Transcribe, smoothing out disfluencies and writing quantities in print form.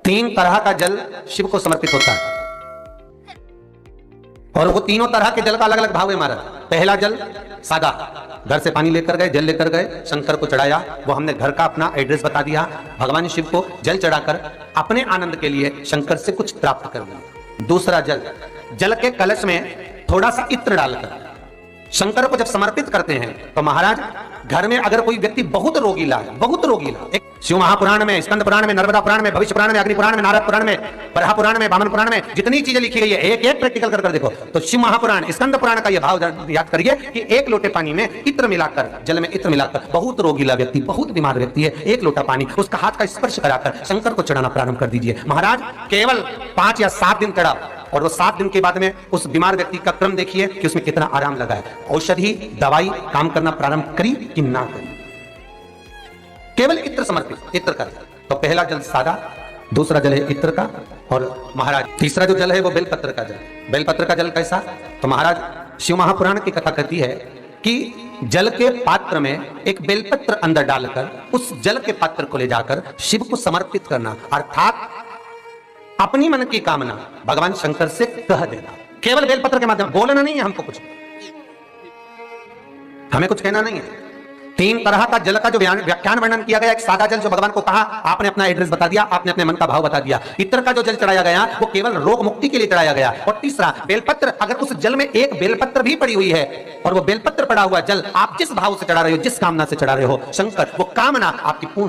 तीन तरह का जल शिव को समर्पित होता है और वो तीनों तरह के जल का अलग अलग भाव है हमारा। पहला जल सादा, घर से पानी लेकर गए, जल लेकर गए, शंकर को चढ़ाया, वो हमने घर का अपना एड्रेस बता दिया, भगवान शिव को जल चढ़ाकर अपने आनंद के लिए शंकर से कुछ प्राप्त कर लिया। दूसरा जल, जल के कलश में थोड़ा सा इत्र डालकर शंकर को जब समर्पित करते हैं तो महाराज घर में अगर कोई व्यक्ति बहुत रोगीला है, बहुत रोगीला, एक शिव महापुराण में, स्कंद पुराण में, नर्मदा पुराण में, भविष्य पुराण में, अग्नि पुराण में, नारद पुराण में, बराह पुराण में, वामन पुराण में जितनी चीजें लिखी गई है एक एक प्रैक्टिकल कर देखो तो शिव महापुराण, स्कंद पुराण का यह भाव याद करिए कि एक लोटे पानी में इत्र मिलाकर, जल में इत्र मिलाकर, बहुत रोगीला व्यक्ति, बहुत बीमार व्यक्ति है, एक लोटा पानी उसका हाथ का स्पर्श कराकर शंकर को चढ़ाना प्रारंभ कर दीजिए। महाराज केवल 5 या 7 दिन चढ़ा और वो 7 दिन के बाद में उस बीमार व्यक्ति का क्रम देखिए कि उसमें कितना आराम लगा है। औषधि दवाई काम करना प्रारंभ करी कि ना करी, केवल इत्र समर्पित, इत्र का। तो पहला जल सादा, दूसरा जल है इत्र का, और महाराज तीसरा जो जल है वो बेलपत्र का जल। बेलपत्र का जल कैसा? तो महाराज शिव महापुराण की कथा कहती है कि जल के पात्र में एक बेलपत्र अंदर डालकर उस जल के पात्र को ले जाकर शिव को समर्पित करना, अर्थात अपनी मन की कामना भगवान शंकर से कह देना, केवल बेलपत्र के माध्यम। बोलना नहीं है हमको, कुछ हमें कुछ कहना नहीं है। 3 तरह का जल का जो व्याख्यान वर्णन किया गया, एक सादा जल जो भगवान को कहा, आपने अपना एड्रेस बता दिया, आपने अपने मन का भाव बता दिया। इत्र का जो जल चढ़ाया गया वो केवल रोग मुक्ति के लिए चढ़ाया गया। और तीसरा बेलपत्र, अगर उस जल में एक बेलपत्र भी पड़ी हुई है और वो बेलपत्र पड़ा हुआ जल आप जिस भाव से चढ़ा रहे हो, जिस कामना से चढ़ा रहे हो शंकर, वो कामना आपकी पूर्ण